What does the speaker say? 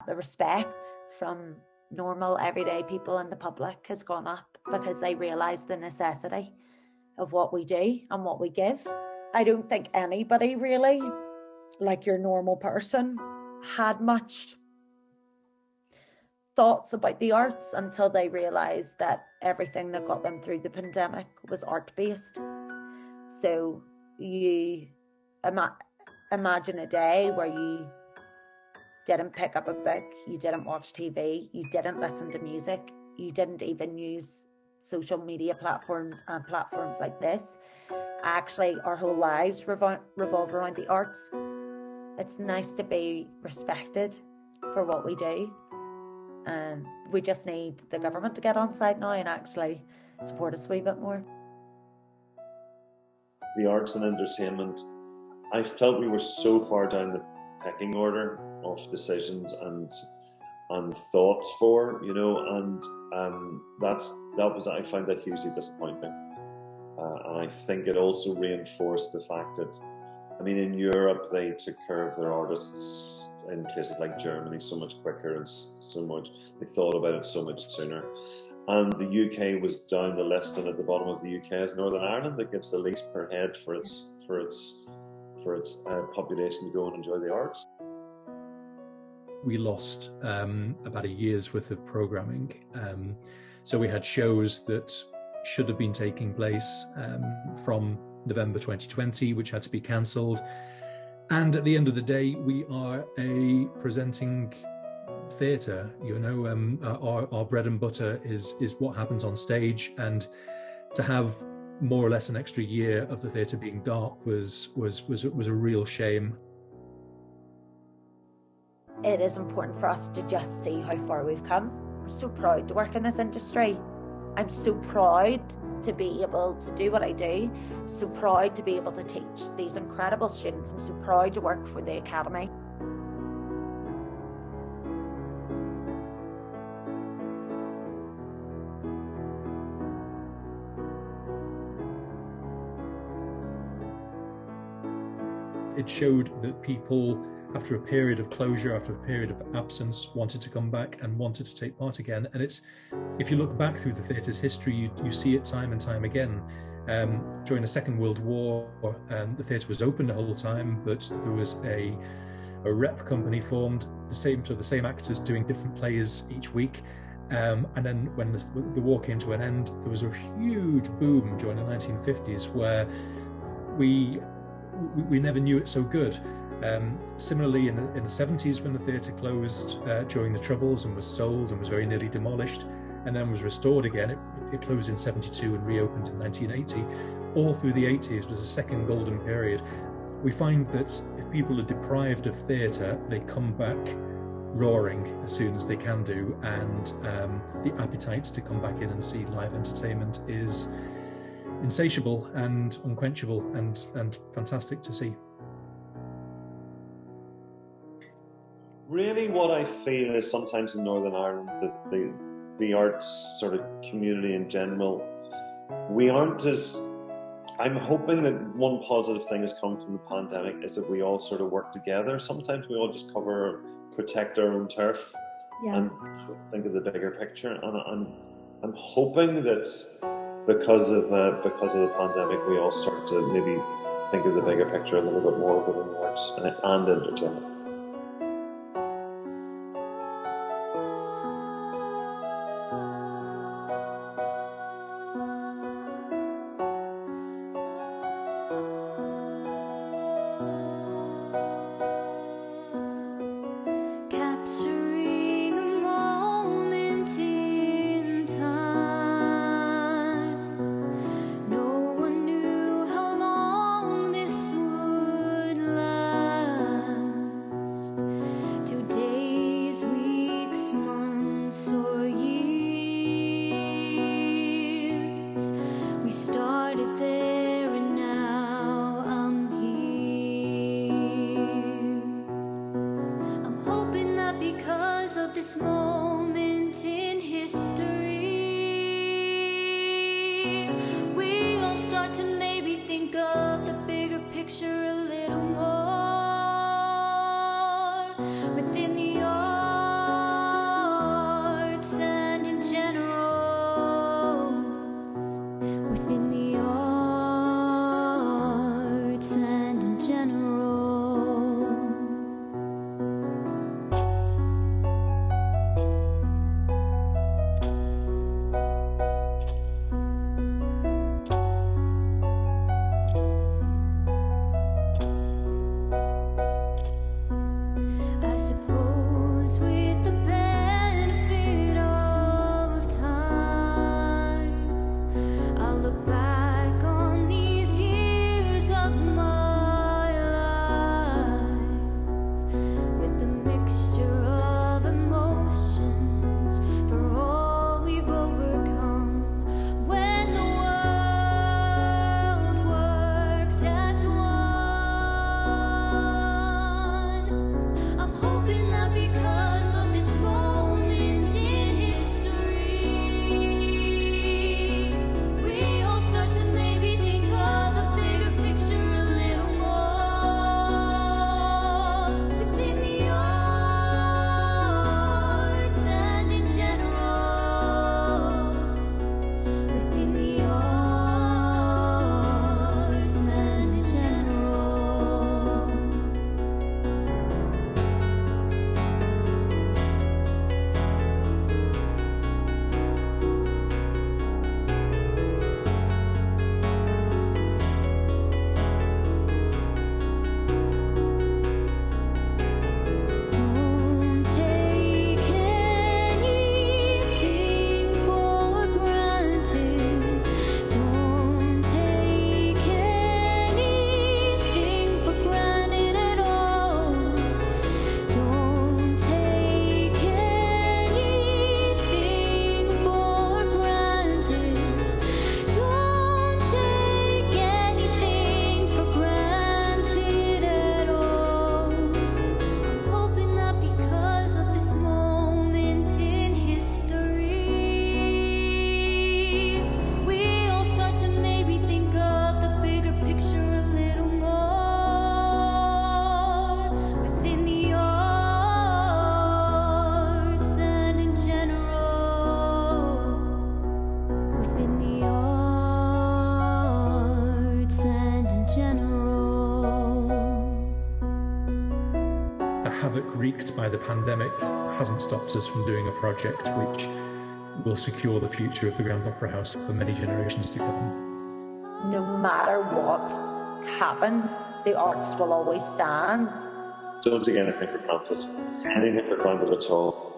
The respect from normal, everyday people in the public has gone up because they realise the necessity of what we do and what we give. I don't think anybody really, like your normal person, had much thoughts about the arts until they realised that everything that got them through the pandemic was art-based. So you imagine a day where you didn't pick up a book, you didn't watch TV, you didn't listen to music, you didn't even use social media platforms and platforms like this. Actually, our whole lives revolve around the arts. It's nice to be respected for what we do. We just need the government to get on side now and actually support us a wee bit more. The arts and entertainment, I felt we were so far down the pecking order of decisions and thoughts for, and I find that hugely disappointing. And I think it also reinforced the fact that, in Europe, they took care of their artists in places like Germany so much quicker and they thought about it so much sooner. And the UK was down the list, and at the bottom of the UK is Northern Ireland, that gives the least per head for its population to go and enjoy the arts. We lost about a year's worth of programming. So we had shows that should have been taking place from November 2020, which had to be cancelled. And at the end of the day, we are a presenting theatre. Our bread and butter is what happens on stage, and to have more or less an extra year of the theatre being dark was a real shame. It is important for us to just see how far we've come. I'm so proud to work in this industry. I'm so proud to be able to do what I do. I'm so proud to be able to teach these incredible students. I'm so proud to work for the Academy. It showed that people, after a period of closure, after a period of absence, wanted to come back and wanted to take part again. And if you look back through the theatre's history, you see it time and time again. During the Second World War, the theatre was open the whole time, but there was a rep company formed, the same actors doing different plays each week. And then when the war came to an end, there was a huge boom during the 1950s where we never knew it so good. Similarly, in the 70s, when the theatre closed during the Troubles and was sold and was very nearly demolished, and then was restored again, it closed in 72 and reopened in 1980. All through the 80s was a second golden period. We find that if people are deprived of theatre, they come back roaring as soon as they can do, and the appetite to come back in and see live entertainment is insatiable and unquenchable and fantastic to see. Really, what I feel is sometimes in Northern Ireland that the arts sort of community in general, we aren't as... I'm hoping that one positive thing has come from the pandemic is that we all sort of work together. Sometimes we all just protect our own turf and think of the bigger picture. And I'm hoping that because of the pandemic, we all start to maybe think of the bigger picture a little bit more within the arts and entertainment. picture a little more within the general. I suppose with the benefit of time, I'll look back on these years of my life with a mixture of emotions for all we've overcome when the world worked as one. I'm hoping that because of this moment in history, we all start to maybe think of the bigger picture a little more within the arts and in general. Within the arts and in general. Don't take anything for granted. Don't take anything for granted at all. Don't take anything for granted. Don't take anything for granted at all. I'm hoping that because of this moment in history, we all start to maybe think of the bigger picture a little more within the arts and in general. Within the arts and in general. The havoc wreaked by the pandemic hasn't stopped us from doing a project which will secure the future of the Grand Opera House for many generations to come. No matter what happens, the arts will always stand. Don't take anything for granted. Anything for granted at all.